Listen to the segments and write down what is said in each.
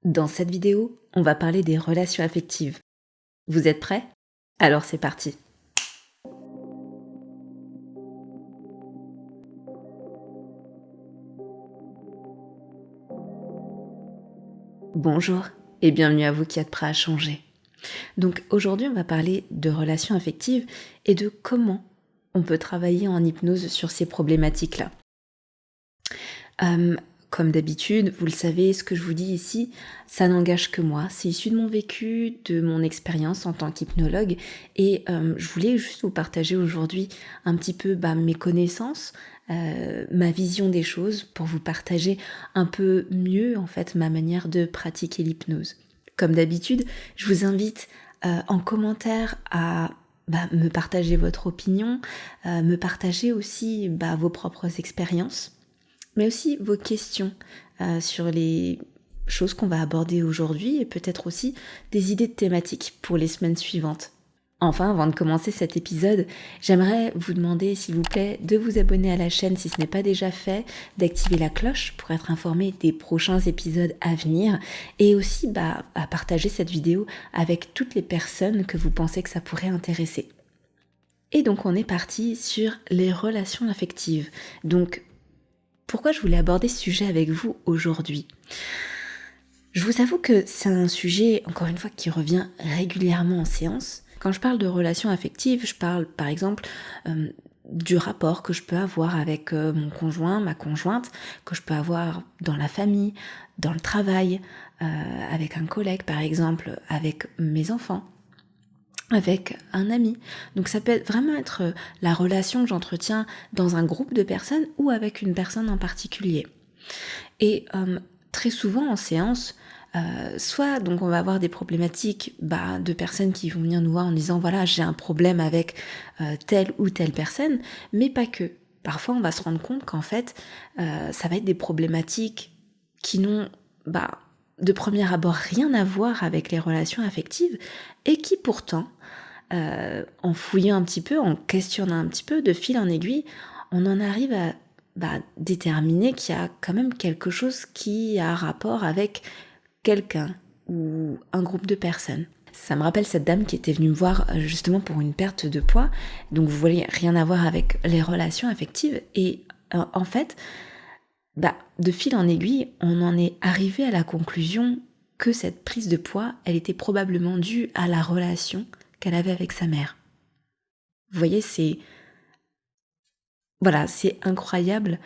Dans cette vidéo, on va parler des relations affectives. Vous êtes prêts? Alors c'est parti. Bonjour et bienvenue à vous qui êtes prêts à changer. Donc aujourd'hui, on va parler de relations affectives et de comment on peut travailler en hypnose sur ces problématiques-là. Comme d'habitude, vous le savez, ce que je vous dis ici, ça n'engage que moi. C'est issu de mon vécu, de mon expérience en tant qu'hypnologue. Et je voulais juste vous partager aujourd'hui un petit peu mes connaissances, ma vision des choses, pour vous partager un peu mieux en fait ma manière de pratiquer l'hypnose. Comme d'habitude, je vous invite en commentaire à me partager votre opinion, me partager aussi vos propres expériences, mais aussi vos questions sur les choses qu'on va aborder aujourd'hui et peut-être aussi des idées de thématiques pour les semaines suivantes. Enfin, avant de commencer cet épisode, j'aimerais vous demander, s'il vous plaît, de vous abonner à la chaîne si ce n'est pas déjà fait, d'activer la cloche pour être informé des prochains épisodes à venir et aussi à partager cette vidéo avec toutes les personnes que vous pensez que ça pourrait intéresser. Et donc on est parti sur les relations affectives. Donc pourquoi je voulais aborder ce sujet avec vous aujourd'hui? Je vous avoue que c'est un sujet, encore une fois, qui revient régulièrement en séance. Quand je parle de relations affectives, je parle par exemple du rapport que je peux avoir avec mon conjoint, ma conjointe, que je peux avoir dans la famille, dans le travail, avec un collègue par exemple, avec mes enfants, avec un ami. Donc ça peut vraiment être la relation que j'entretiens dans un groupe de personnes ou avec une personne en particulier. Et très souvent en séance, soit donc on va avoir des problématiques de personnes qui vont venir nous voir en disant voilà, j'ai un problème avec telle ou telle personne, mais pas que. Parfois on va se rendre compte qu'en fait ça va être des problématiques qui n'ont de premier abord rien à voir avec les relations affectives et qui pourtant, en fouillant un petit peu, en questionnant un petit peu, de fil en aiguille, on en arrive à déterminer qu'il y a quand même quelque chose qui a rapport avec quelqu'un ou un groupe de personnes. Ça me rappelle cette dame qui était venue me voir justement pour une perte de poids, donc vous voyez, rien à voir avec les relations affectives, et en fait, de fil en aiguille, on en est arrivé à la conclusion que cette prise de poids, elle était probablement due à la relation qu'elle avait avec sa mère. Vous voyez, c'est incroyable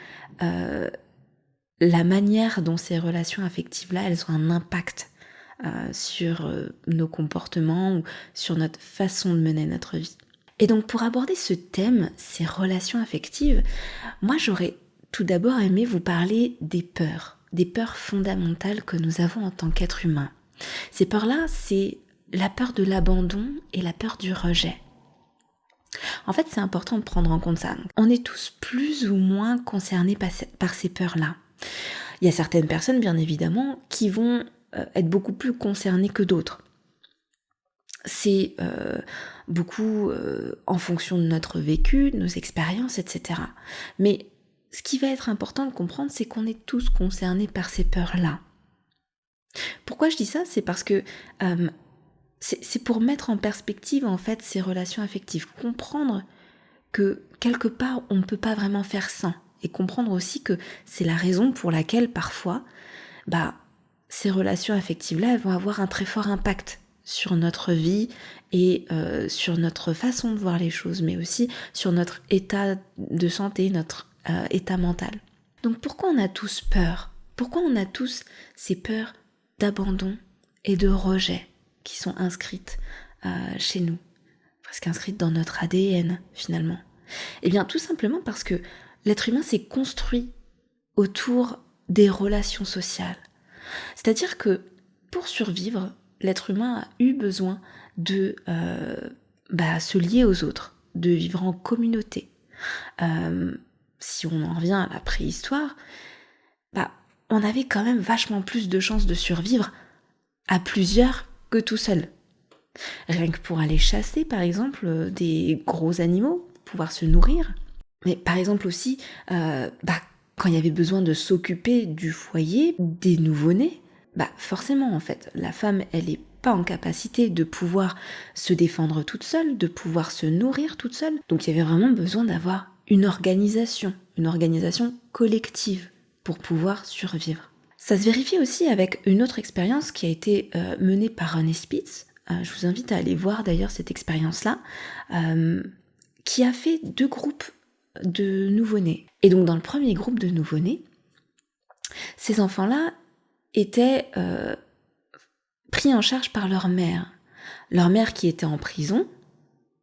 la manière dont ces relations affectives-là, elles ont un impact sur nos comportements ou sur notre façon de mener notre vie. Et donc pour aborder ce thème, ces relations affectives, moi j'aurais tout d'abord aimé vous parler des peurs fondamentales que nous avons en tant qu'être humain. Ces peurs-là, c'est la peur de l'abandon et la peur du rejet. En fait, c'est important de prendre en compte ça. On est tous plus ou moins concernés par ces peurs-là. Il y a certaines personnes, bien évidemment, qui vont être beaucoup plus concernées que d'autres. C'est beaucoup en fonction de notre vécu, de nos expériences, etc. Mais ce qui va être important de comprendre, c'est qu'on est tous concernés par ces peurs-là. Pourquoi je dis ça? C'est parce que c'est pour mettre en perspective en fait ces relations affectives, comprendre que quelque part on ne peut pas vraiment faire sans, et comprendre aussi que c'est la raison pour laquelle parfois ces relations affectives-là, elles vont avoir un très fort impact sur notre vie et sur notre façon de voir les choses, mais aussi sur notre état de santé, notre état mental. Donc pourquoi on a tous peur? Pourquoi on a tous ces peurs d'abandon et de rejet qui sont inscrites chez nous, presque inscrites dans notre ADN finalement? Eh bien tout simplement parce que l'être humain s'est construit autour des relations sociales. C'est-à-dire que pour survivre, l'être humain a eu besoin de se lier aux autres, de vivre en communauté. Si on en revient à la préhistoire, on avait quand même vachement plus de chances de survivre à plusieurs que tout seul. Rien que pour aller chasser, par exemple, des gros animaux, pouvoir se nourrir. Mais par exemple aussi, quand il y avait besoin de s'occuper du foyer, des nouveau-nés, forcément en fait, la femme, elle n'est pas en capacité de pouvoir se défendre toute seule, de pouvoir se nourrir toute seule. Donc il y avait vraiment besoin d'avoir une organisation collective pour pouvoir survivre. Ça se vérifie aussi avec une autre expérience qui a été menée par René Spitz. Je vous invite à aller voir d'ailleurs cette expérience-là, qui a fait 2 groupes de nouveau-nés. Et donc dans le premier groupe de nouveau-nés, ces enfants-là étaient pris en charge par leur mère. Leur mère qui était en prison,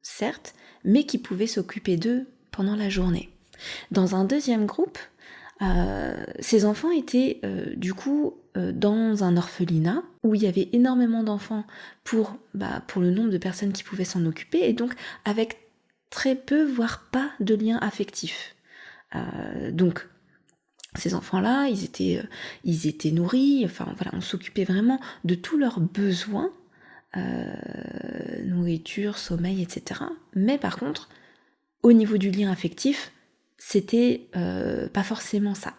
certes, mais qui pouvait s'occuper d'eux pendant la journée. Dans un deuxième groupe, ces enfants étaient du coup dans un orphelinat où il y avait énormément d'enfants pour le nombre de personnes qui pouvaient s'en occuper, et donc avec très peu, voire pas de lien affectif. Donc ces enfants-là, ils étaient nourris, enfin voilà, on s'occupait vraiment de tous leurs besoins, nourriture, sommeil, etc. Mais par contre, au niveau du lien affectif, c'était pas forcément ça.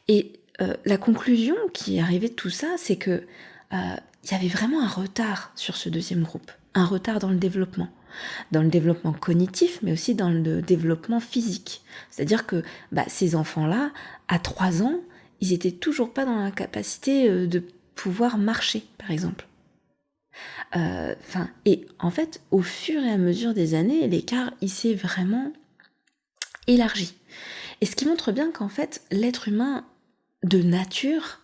Et la conclusion qui est arrivée de tout ça, c'est que il y avait vraiment un retard sur ce deuxième groupe, un retard dans le développement cognitif, mais aussi dans le développement physique. C'est-à-dire que ces enfants-là, à 3 ans, ils étaient toujours pas dans la capacité de pouvoir marcher, par exemple. Et en fait, au fur et à mesure des années, l'écart, il s'est vraiment élargi. Et ce qui montre bien qu'en fait, l'être humain, de nature,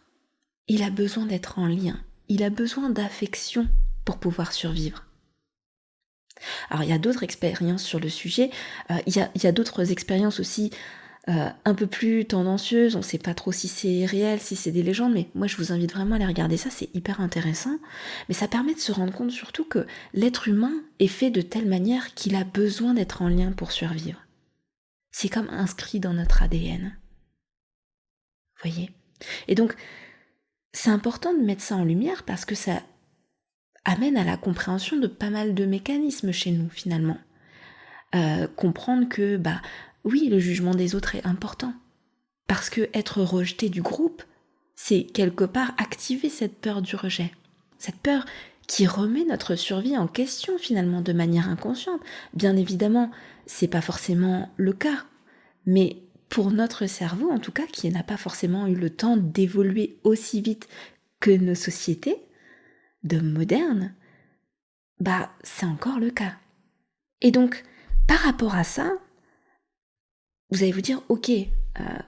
il a besoin d'être en lien. Il a besoin d'affection pour pouvoir survivre. Alors, il y a d'autres expériences sur le sujet. Il y a d'autres expériences aussi un peu plus tendancieuses. On ne sait pas trop si c'est réel, si c'est des légendes, mais moi, je vous invite vraiment à aller regarder ça. C'est hyper intéressant. Mais ça permet de se rendre compte surtout que l'être humain est fait de telle manière qu'il a besoin d'être en lien pour survivre. C'est comme inscrit dans notre ADN. Vous voyez ? Et donc, c'est important de mettre ça en lumière parce que ça amène à la compréhension de pas mal de mécanismes chez nous, finalement. Comprendre que, oui, le jugement des autres est important. Parce que être rejeté du groupe, c'est quelque part activer cette peur du rejet. Cette peur qui remet notre survie en question, finalement, de manière inconsciente. Bien évidemment, c'est pas forcément le cas. Mais pour notre cerveau, en tout cas, qui n'a pas forcément eu le temps d'évoluer aussi vite que nos sociétés d'hommes modernes, c'est encore le cas. Et donc, par rapport à ça, vous allez vous dire, ok,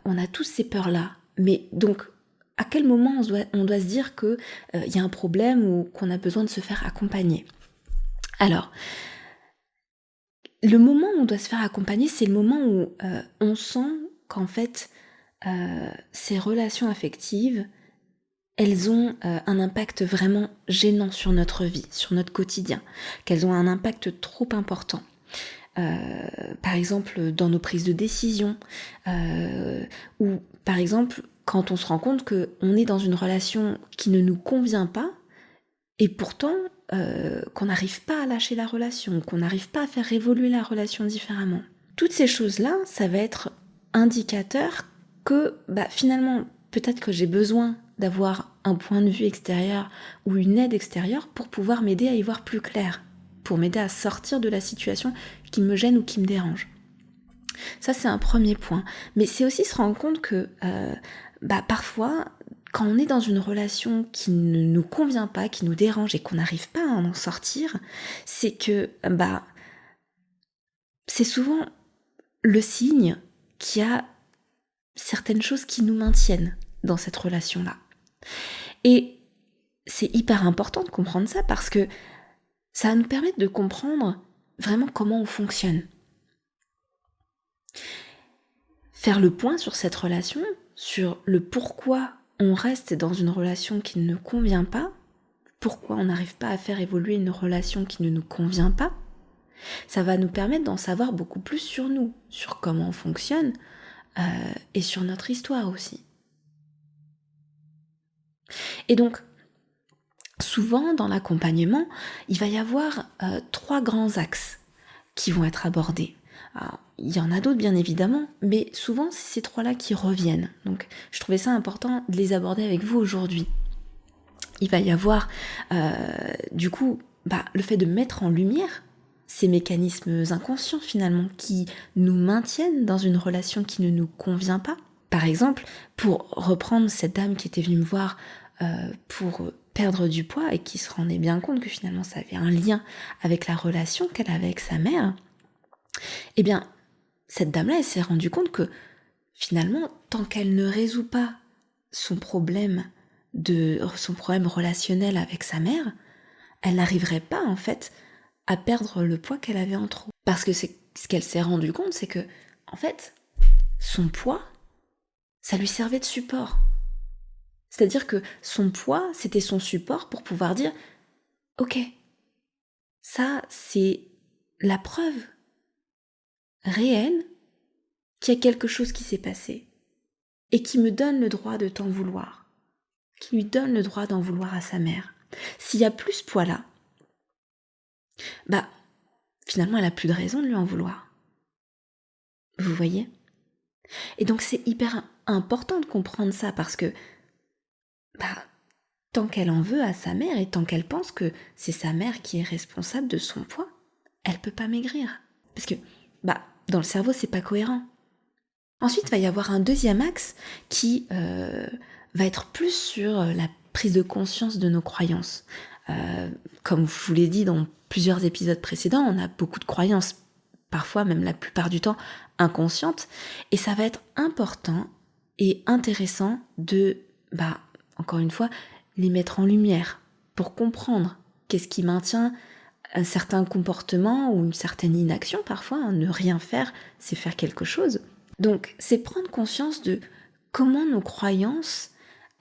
on a tous ces peurs-là, mais donc, à quel moment on doit se dire qu'il y a un problème ou qu'on a besoin de se faire accompagner ? Alors, le moment où on doit se faire accompagner, c'est le moment où on sent qu'en fait, ces relations affectives, elles ont un impact vraiment gênant sur notre vie, sur notre quotidien, qu'elles ont un impact trop important. Par exemple, dans nos prises de décision, ou par exemple, quand on se rend compte qu'on est dans une relation qui ne nous convient pas, et pourtant qu'on n'arrive pas à lâcher la relation, qu'on n'arrive pas à faire évoluer la relation différemment. Toutes ces choses-là, ça va être indicateur que finalement, peut-être que j'ai besoin d'avoir un point de vue extérieur ou une aide extérieure pour pouvoir m'aider à y voir plus clair, pour m'aider à sortir de la situation qui me gêne ou qui me dérange. Ça, c'est un premier point. Mais c'est aussi se rendre compte que parfois, quand on est dans une relation qui ne nous convient pas, qui nous dérange et qu'on n'arrive pas à en sortir, c'est que c'est souvent le signe qu'il y a certaines choses qui nous maintiennent dans cette relation-là. Et c'est hyper important de comprendre ça parce que ça va nous permettre de comprendre vraiment comment on fonctionne. Faire le point sur cette relation, sur le pourquoi on reste dans une relation qui ne nous convient pas, pourquoi on n'arrive pas à faire évoluer une relation qui ne nous convient pas, ça va nous permettre d'en savoir beaucoup plus sur nous, sur comment on fonctionne et sur notre histoire aussi. Et donc, souvent dans l'accompagnement, il va y avoir 3 grands axes qui vont être abordés. Alors, il y en a d'autres bien évidemment, mais souvent c'est ces trois-là qui reviennent. Donc je trouvais ça important de les aborder avec vous aujourd'hui. Il va y avoir du coup le fait de mettre en lumière ces mécanismes inconscients finalement qui nous maintiennent dans une relation qui ne nous convient pas. Par exemple, pour reprendre cette dame qui était venue me voir pour perdre du poids et qui se rendait bien compte que finalement ça avait un lien avec la relation qu'elle avait avec sa mère, eh bien cette dame-là, elle s'est rendue compte que finalement, tant qu'elle ne résout pas son problème relationnel avec sa mère, elle n'arriverait pas en fait à perdre le poids qu'elle avait en trop. Parce que ce qu'elle s'est rendue compte, c'est que en fait, son poids, ça lui servait de support. C'est-à-dire que son poids, c'était son support pour pouvoir dire « Ok, ça c'est la preuve réelle qu'il y a quelque chose qui s'est passé et qui me donne le droit de t'en vouloir, qui lui donne le droit d'en vouloir à sa mère. S'il y a plus ce poids-là, finalement elle a plus de raison de lui en vouloir. Vous voyez ? Et donc c'est hyper important de comprendre ça parce que tant qu'elle en veut à sa mère et tant qu'elle pense que c'est sa mère qui est responsable de son poids, elle peut pas maigrir. Parce que dans le cerveau c'est pas cohérent. Ensuite, il va y avoir un deuxième axe qui va être plus sur la prise de conscience de nos croyances. Comme je vous l'ai dit dans plusieurs épisodes précédents, on a beaucoup de croyances, parfois même la plupart du temps inconscientes, et ça va être important et intéressant de, encore une fois, les mettre en lumière pour comprendre qu'est-ce qui maintient un certain comportement ou une certaine inaction parfois. Ne rien faire, c'est faire quelque chose. Donc, c'est prendre conscience de comment nos croyances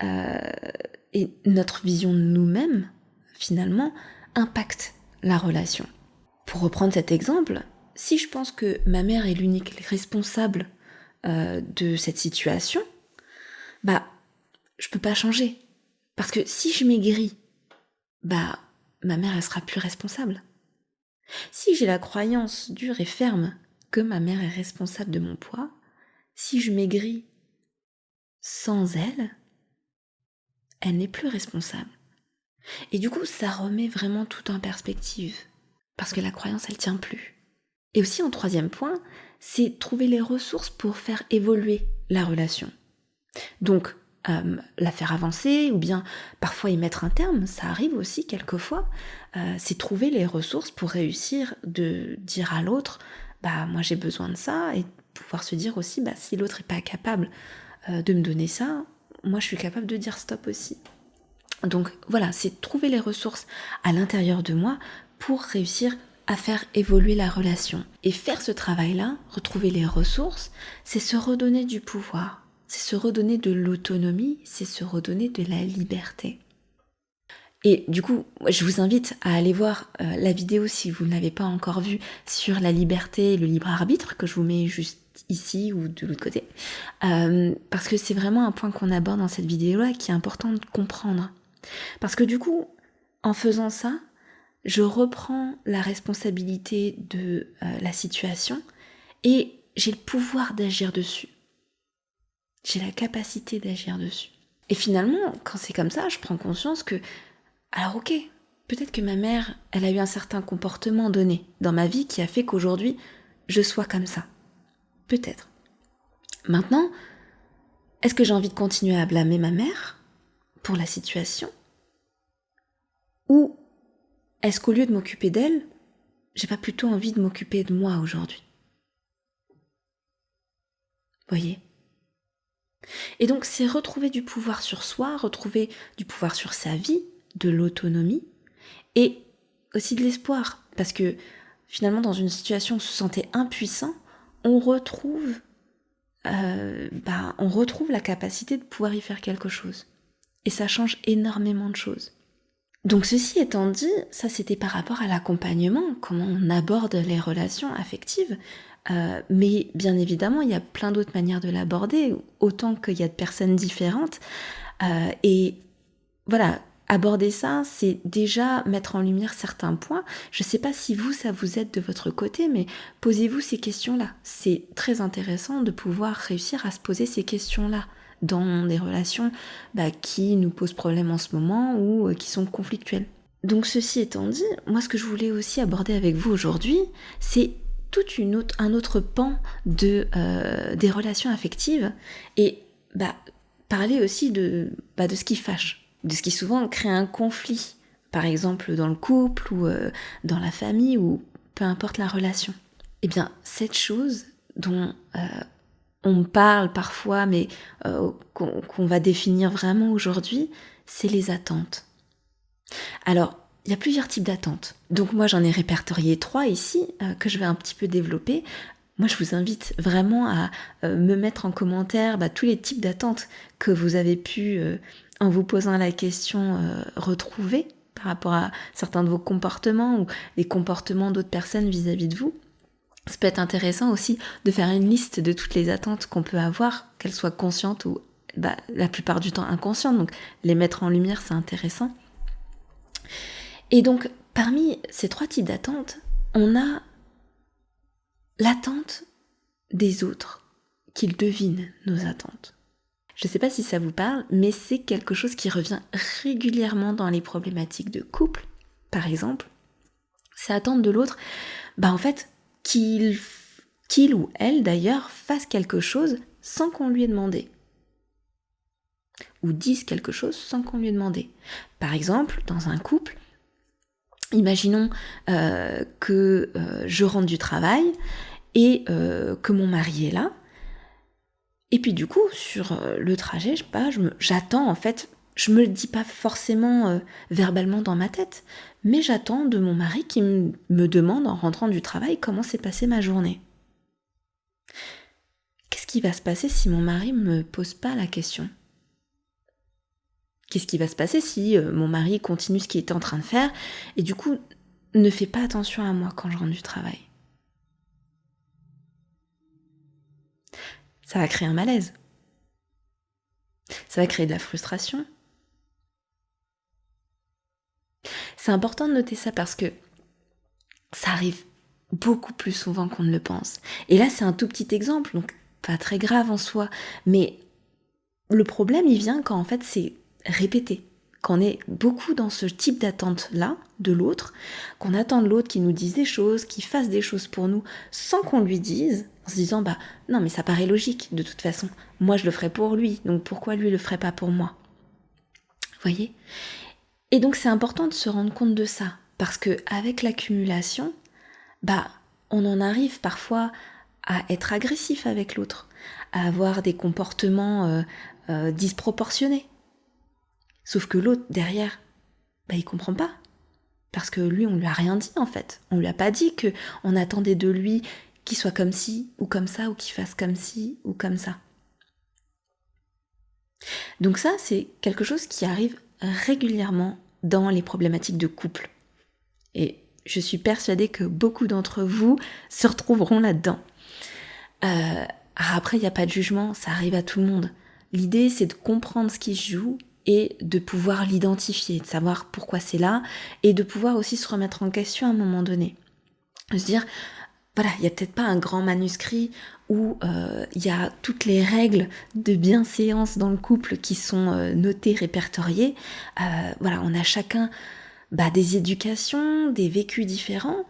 et notre vision de nous-mêmes, finalement, impactent la relation. Pour reprendre cet exemple, si je pense que ma mère est l'unique responsable de cette situation, je peux pas changer. Parce que si je maigris, ma mère, elle sera plus responsable. Si j'ai la croyance dure et ferme que ma mère est responsable de mon poids, si je maigris sans elle, elle n'est plus responsable. Et du coup, ça remet vraiment tout en perspective. Parce que la croyance, elle tient plus. Et aussi, en troisième point, c'est trouver les ressources pour faire évoluer la relation. Donc, la faire avancer ou bien parfois y mettre un terme, ça arrive aussi quelquefois. C'est trouver les ressources pour réussir de dire à l'autre moi j'ai besoin de ça, et pouvoir se dire aussi si l'autre n'est pas capable de me donner ça, moi je suis capable de dire stop aussi. Donc voilà, c'est trouver les ressources à l'intérieur de moi pour réussir à faire évoluer la relation. Et faire ce travail-là, retrouver les ressources, c'est se redonner du pouvoir. C'est se redonner de l'autonomie, c'est se redonner de la liberté. Et du coup, je vous invite à aller voir la vidéo si vous ne l'avez pas encore vue sur la liberté et le libre arbitre, que je vous mets juste ici ou de l'autre côté. Parce que c'est vraiment un point qu'on aborde dans cette vidéo-là qui est important de comprendre. Parce que du coup, en faisant ça, je reprends la responsabilité de la situation et j'ai le pouvoir d'agir dessus. J'ai la capacité d'agir dessus. Et finalement, quand c'est comme ça, je prends conscience que, alors ok, peut-être que ma mère, elle a eu un certain comportement donné dans ma vie qui a fait qu'aujourd'hui, je sois comme ça. Peut-être. Maintenant, est-ce que j'ai envie de continuer à blâmer ma mère pour la situation ? Ou est-ce qu'au lieu de m'occuper d'elle, j'ai pas plutôt envie de m'occuper de moi aujourd'hui ? Voyez ? Et donc c'est retrouver du pouvoir sur soi, retrouver du pouvoir sur sa vie, de l'autonomie et aussi de l'espoir. Parce que finalement dans une situation où on se sentait impuissant, on retrouve la capacité de pouvoir y faire quelque chose. Et ça change énormément de choses. Donc ceci étant dit, ça c'était par rapport à l'accompagnement, comment on aborde les relations affectives. Mais bien évidemment, il y a plein d'autres manières de l'aborder, autant qu'il y a de personnes différentes. Et voilà, aborder ça, c'est déjà mettre en lumière certains points. Je ne sais pas si vous, ça vous aide de votre côté, mais posez-vous ces questions-là. C'est très intéressant de pouvoir réussir à se poser ces questions-là dans des relations qui nous posent problème en ce moment ou qui sont conflictuelles. Donc ceci étant dit, moi ce que je voulais aussi aborder avec vous aujourd'hui, c'est un autre pan des relations affectives et parler aussi de ce qui fâche, de ce qui souvent crée un conflit, par exemple dans le couple ou dans la famille ou peu importe la relation. Eh bien, cette chose dont on parle parfois, mais qu'on va définir vraiment aujourd'hui, c'est les attentes. Alors, il y a plusieurs types d'attentes. Donc moi, j'en ai répertorié 3 ici, que je vais un petit peu développer. Moi, je vous invite vraiment à me mettre en commentaire tous les types d'attentes que vous avez pu, en vous posant la question, retrouver par rapport à certains de vos comportements ou les comportements d'autres personnes vis-à-vis de vous. Ça peut être intéressant aussi de faire une liste de toutes les attentes qu'on peut avoir, qu'elles soient conscientes ou la plupart du temps inconscientes. Donc les mettre en lumière, c'est intéressant. Et donc, parmi ces 3 types d'attentes, on a l'attente des autres, qu'ils devinent nos attentes. Je ne sais pas si ça vous parle, mais c'est quelque chose qui revient régulièrement dans les problématiques de couple, par exemple. C'est attendre de l'autre, en fait, qu'il ou elle d'ailleurs fasse quelque chose sans qu'on lui ait demandé. Ou dise quelque chose sans qu'on lui ait demandé. Par exemple, dans un couple, imaginons que je rentre du travail et que mon mari est là. Et puis du coup, sur le trajet, j'attends en fait, je me le dis pas forcément verbalement dans ma tête, mais j'attends de mon mari qui me demande en rentrant du travail comment s'est passée ma journée. Qu'est-ce qui va se passer si mon mari me pose pas la question ? Qu'est-ce qui va se passer si mon mari continue ce qu'il était en train de faire et du coup ne fait pas attention à moi quand je rentre du travail ? Ça va créer un malaise. Ça va créer de la frustration. C'est important de noter ça parce que ça arrive beaucoup plus souvent qu'on ne le pense. Et là, c'est un tout petit exemple, donc pas très grave en soi, mais le problème, il vient quand en fait c'est répété, qu'on est beaucoup dans ce type d'attente-là de l'autre, qu'on attend de l'autre qu'il nous dise des choses, qu'il fasse des choses pour nous sans qu'on lui dise, en se disant non mais ça paraît logique de toute façon, moi je le ferai pour lui, donc pourquoi lui le ferait pas pour moi ? Vous voyez ? Et donc c'est important de se rendre compte de ça, parce que avec l'accumulation, on en arrive parfois à être agressif avec l'autre, à avoir des comportements disproportionnés. Sauf que l'autre, derrière, il comprend pas. Parce que lui, on lui a rien dit, en fait. On lui a pas dit qu'on attendait de lui qu'il soit comme ci, ou comme ça, ou qu'il fasse comme ci, ou comme ça. Donc ça, c'est quelque chose qui arrive régulièrement dans les problématiques de couple. Et je suis persuadée que beaucoup d'entre vous se retrouveront là-dedans. Après, il n'y a pas de jugement, ça arrive à tout le monde. L'idée, c'est de comprendre ce qui se joue et de pouvoir l'identifier, de savoir pourquoi c'est là, et de pouvoir aussi se remettre en question à un moment donné. De se dire, voilà, il n'y a peut-être pas un grand manuscrit où il y a toutes les règles de bienséance dans le couple qui sont notées, répertoriées. On a chacun des éducations, des vécus différents.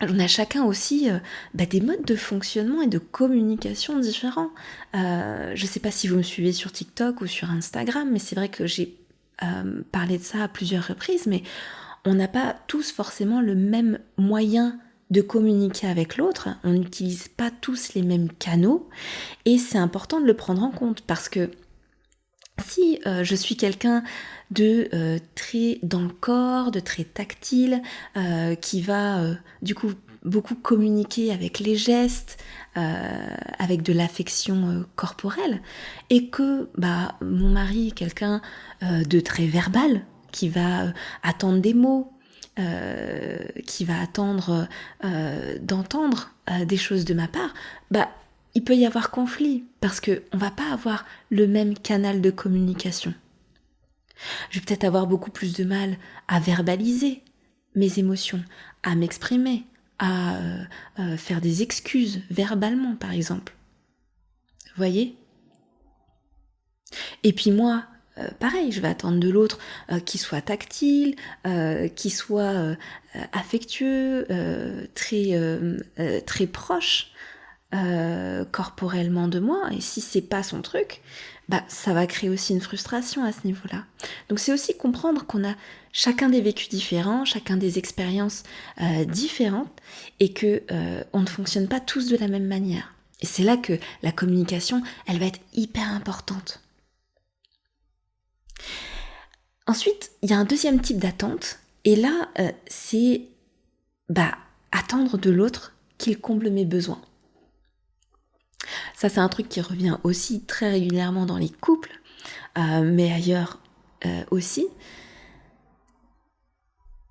On a chacun aussi des modes de fonctionnement et de communication différents. Je ne sais pas si vous me suivez sur TikTok ou sur Instagram, mais c'est vrai que j'ai parlé de ça à plusieurs reprises, mais on n'a pas tous forcément le même moyen de communiquer avec l'autre, on n'utilise pas tous les mêmes canaux, et c'est important de le prendre en compte, parce que si je suis quelqu'un de très dans le corps, de très tactile, qui va du coup beaucoup communiquer avec les gestes, avec de l'affection corporelle, et que mon mari est quelqu'un de très verbal, qui va attendre des mots, qui va attendre d'entendre des choses de ma part, il peut y avoir conflit, parce qu'on ne va pas avoir le même canal de communication. Je vais peut-être avoir beaucoup plus de mal à verbaliser mes émotions, à m'exprimer, à faire des excuses verbalement, par exemple. Vous voyez ? Et puis moi, pareil, je vais attendre de l'autre qu'il soit tactile, qu'il soit affectueux, très proche corporellement de moi. Et si c'est pas son truc, ça va créer aussi une frustration à ce niveau-là. Donc c'est aussi comprendre qu'on a chacun des vécus différents, chacun des expériences différentes, et que on ne fonctionne pas tous de la même manière. Et c'est là que la communication, elle va être hyper importante. Ensuite, il y a un deuxième type d'attente, et là, c'est attendre de l'autre qu'il comble mes besoins. Ça, c'est un truc qui revient aussi très régulièrement dans les couples, mais ailleurs aussi.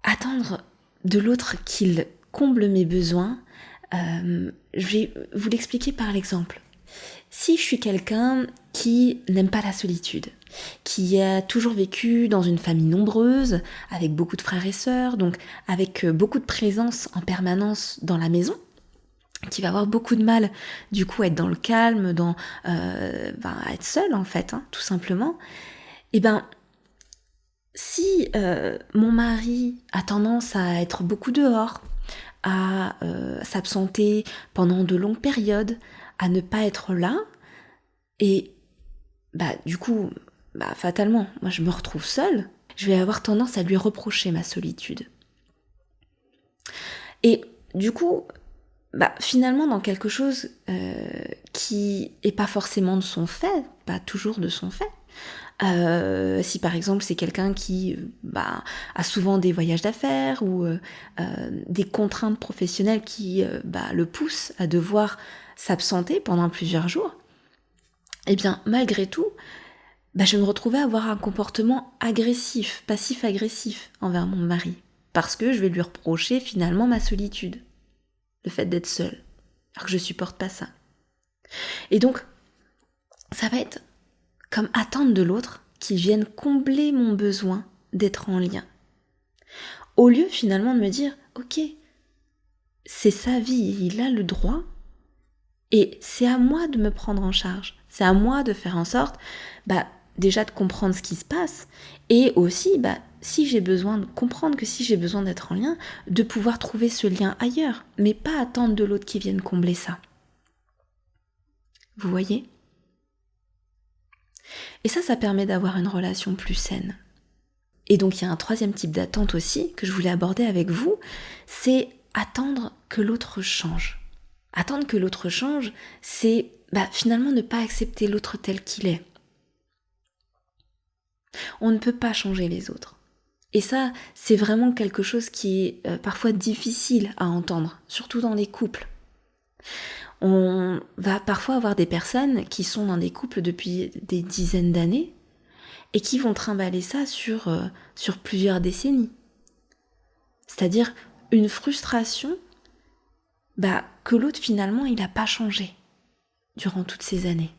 Attendre de l'autre qu'il comble mes besoins, je vais vous l'expliquer par l'exemple. Si je suis quelqu'un qui n'aime pas la solitude, qui a toujours vécu dans une famille nombreuse, avec beaucoup de frères et sœurs, donc avec beaucoup de présence en permanence dans la maison, qui va avoir beaucoup de mal du coup à être dans le calme, à être seul en fait, tout simplement, si mon mari a tendance à être beaucoup dehors, à s'absenter pendant de longues périodes, à ne pas être là, et du coup, fatalement, moi je me retrouve seule, je vais avoir tendance à lui reprocher ma solitude. Et du coup, finalement dans quelque chose qui est pas forcément de son fait, pas toujours de son fait, si par exemple c'est quelqu'un qui a souvent des voyages d'affaires ou des contraintes professionnelles qui le poussent à devoir s'absenter pendant plusieurs jours, eh bien malgré tout, je me retrouvais à avoir un comportement agressif, passif-agressif envers mon mari, parce que je vais lui reprocher finalement ma solitude, le fait d'être seule, alors que je supporte pas ça. Et donc, ça va être comme attendre de l'autre qu'il vienne combler mon besoin d'être en lien. Au lieu finalement de me dire, ok, c'est sa vie, il a le droit, et c'est à moi de me prendre en charge, c'est à moi de faire en sorte, déjà de comprendre ce qui se passe, et aussi, si j'ai besoin de comprendre que si j'ai besoin d'être en lien, de pouvoir trouver ce lien ailleurs, mais pas attendre de l'autre qui vienne combler ça. Vous voyez ? Et ça permet d'avoir une relation plus saine. Et donc il y a un troisième type d'attente aussi que je voulais aborder avec vous, c'est attendre que l'autre change. Attendre que l'autre change, c'est finalement ne pas accepter l'autre tel qu'il est. On ne peut pas changer les autres. Et ça, c'est vraiment quelque chose qui est parfois difficile à entendre, surtout dans les couples. On va parfois avoir des personnes qui sont dans des couples depuis des dizaines d'années et qui vont trimballer ça sur plusieurs décennies. C'est-à-dire une frustration que l'autre finalement il n'a pas changé durant toutes ces années.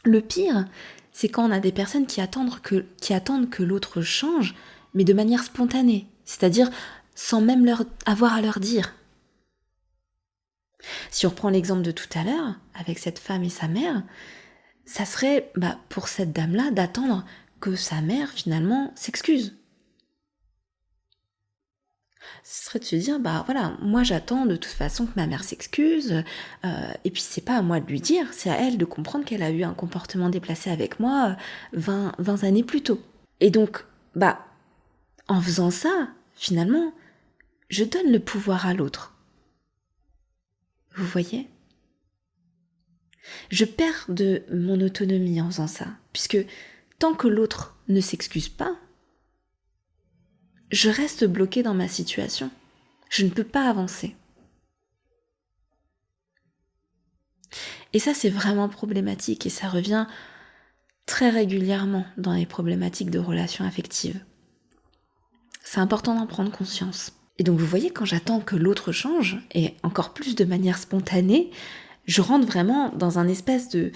Le pire, c'est quand on a des personnes qui attendent que l'autre change, mais de manière spontanée, c'est-à-dire sans même leur avoir à leur dire. Si on reprend l'exemple de tout à l'heure, avec cette femme et sa mère, ça serait pour cette dame-là d'attendre que sa mère finalement s'excuse. Ce serait de se dire, moi j'attends de toute façon que ma mère s'excuse, et puis c'est pas à moi de lui dire, c'est à elle de comprendre qu'elle a eu un comportement déplacé avec moi 20 années plus tôt. Et donc, en faisant ça, finalement, je donne le pouvoir à l'autre. Vous voyez ? Je perds de mon autonomie en faisant ça, puisque tant que l'autre ne s'excuse pas, je reste bloquée dans ma situation. Je ne peux pas avancer. Et ça, c'est vraiment problématique et ça revient très régulièrement dans les problématiques de relations affectives. C'est important d'en prendre conscience. Et donc vous voyez, quand j'attends que l'autre change, et encore plus de manière spontanée, je rentre vraiment dans un espèce de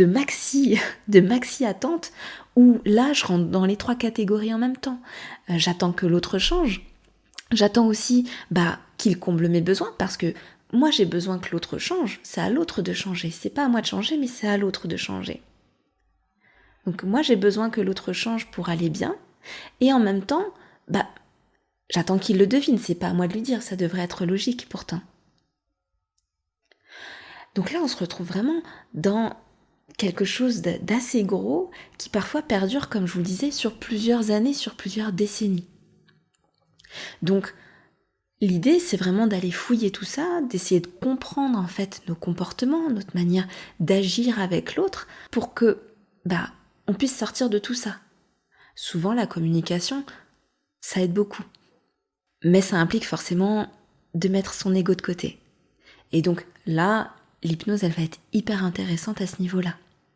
maxi, de maxi attente où là, je rentre dans les 3 catégories en même temps. J'attends que l'autre change. J'attends aussi qu'il comble mes besoins parce que moi, j'ai besoin que l'autre change. C'est à l'autre de changer. C'est pas à moi de changer, mais c'est à l'autre de changer. Donc moi, j'ai besoin que l'autre change pour aller bien. Et en même temps, j'attends qu'il le devine. C'est pas à moi de lui dire. Ça devrait être logique pourtant. Donc là, on se retrouve vraiment dans quelque chose d'assez gros qui parfois perdure, comme je vous le disais, sur plusieurs années, sur plusieurs décennies. Donc, l'idée, c'est vraiment d'aller fouiller tout ça, d'essayer de comprendre en fait nos comportements, notre manière d'agir avec l'autre, pour que on puisse sortir de tout ça. Souvent, la communication, ça aide beaucoup. Mais ça implique forcément de mettre son ego de côté. Et donc là, l'hypnose, elle va être hyper intéressante à ce niveau-là.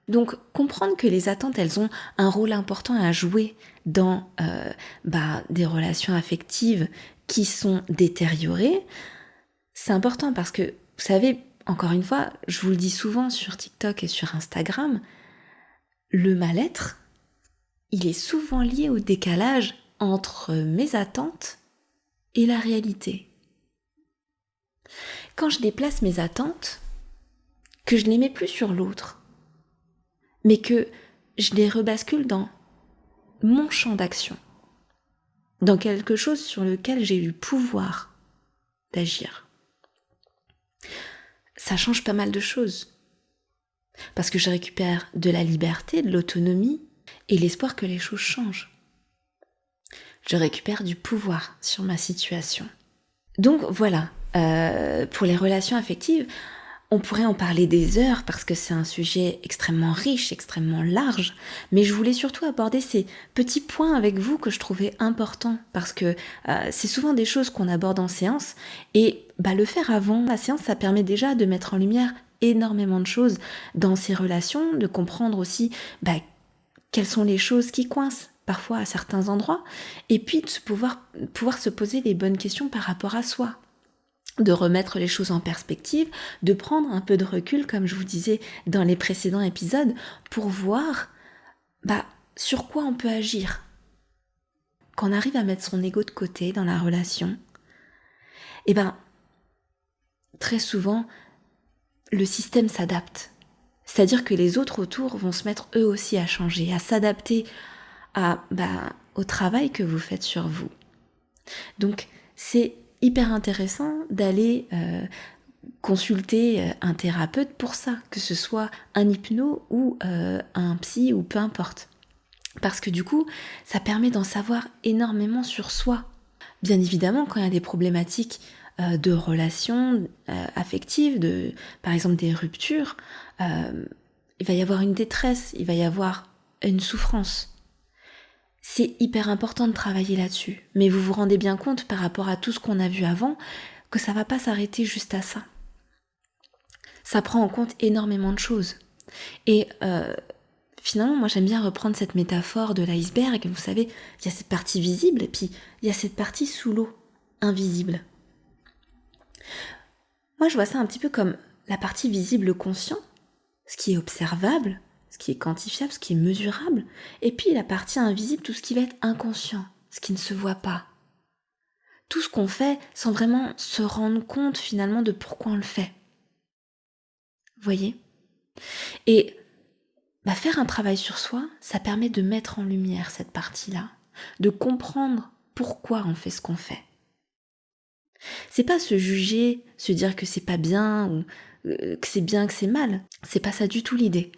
Donc, comprendre que les attentes, elles ont un rôle important à jouer dans des relations affectives qui sont détériorées, c'est important parce que, vous savez, encore une fois, je vous le dis souvent sur TikTok et sur Instagram, le mal-être, il est souvent lié au décalage entre mes attentes et la réalité. Quand je déplace mes attentes, que je ne les mets plus sur l'autre, mais que je les rebascule dans mon champ d'action, dans quelque chose sur lequel j'ai eu pouvoir d'agir. Ça change pas mal de choses, parce que je récupère de la liberté, de l'autonomie et l'espoir que les choses changent. Je récupère du pouvoir sur ma situation. Donc voilà, pour les relations affectives, on pourrait en parler des heures parce que c'est un sujet extrêmement riche, extrêmement large, mais je voulais surtout aborder ces petits points avec vous que je trouvais importants parce que c'est souvent des choses qu'on aborde en séance et le faire avant la séance, ça permet déjà de mettre en lumière énormément de choses dans ces relations, de comprendre aussi quelles sont les choses qui coincent parfois à certains endroits et puis de pouvoir se poser les bonnes questions par rapport à soi. De remettre les choses en perspective, de prendre un peu de recul, comme je vous disais dans les précédents épisodes, pour voir sur quoi on peut agir. Quand on arrive à mettre son ego de côté dans la relation, très souvent, le système s'adapte. C'est-à-dire que les autres autour vont se mettre eux aussi à changer, à s'adapter au travail que vous faites sur vous. Donc, c'est hyper intéressant d'aller consulter un thérapeute pour ça, que ce soit un hypno ou un psy ou peu importe. Parce que du coup, ça permet d'en savoir énormément sur soi. Bien évidemment, quand il y a des problématiques de relations affectives, par exemple des ruptures, il va y avoir une détresse, il va y avoir une souffrance. C'est hyper important de travailler là-dessus, mais vous vous rendez bien compte par rapport à tout ce qu'on a vu avant que ça va pas s'arrêter juste à ça. Ça prend en compte énormément de choses. Et finalement, moi j'aime bien reprendre cette métaphore de l'iceberg. Vous savez, il y a cette partie visible et puis il y a cette partie sous l'eau, invisible. Moi je vois ça un petit peu comme la partie visible conscient, ce qui est observable, ce qui est quantifiable, ce qui est mesurable, et puis la partie invisible, tout ce qui va être inconscient, ce qui ne se voit pas. Tout ce qu'on fait sans vraiment se rendre compte finalement de pourquoi on le fait. Vous voyez ? Et faire un travail sur soi, ça permet de mettre en lumière cette partie-là, de comprendre pourquoi on fait ce qu'on fait. C'est pas se juger, se dire que c'est pas bien ou que c'est bien, que c'est mal. C'est pas ça du tout l'idée.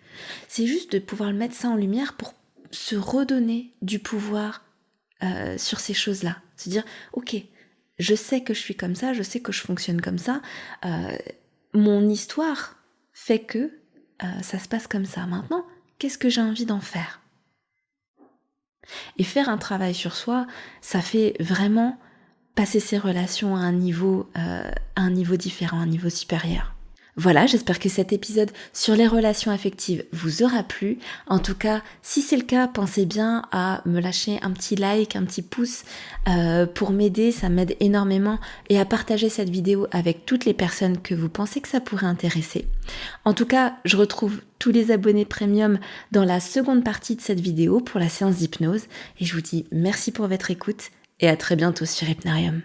C'est juste de pouvoir le mettre ça en lumière pour se redonner du pouvoir sur ces choses-là. Se dire, ok, je sais que je suis comme ça, je sais que je fonctionne comme ça. Mon histoire fait que ça se passe comme ça. Maintenant, qu'est-ce que j'ai envie d'en faire ? Et faire un travail sur soi, ça fait vraiment passer ses relations à un niveau différent, à un niveau supérieur. Voilà, j'espère que cet épisode sur les relations affectives vous aura plu. En tout cas, si c'est le cas, pensez bien à me lâcher un petit like, un petit pouce pour m'aider, ça m'aide énormément, et à partager cette vidéo avec toutes les personnes que vous pensez que ça pourrait intéresser. En tout cas, je retrouve tous les abonnés premium dans la seconde partie de cette vidéo pour la séance d'hypnose, et je vous dis merci pour votre écoute et à très bientôt sur Hypnarium.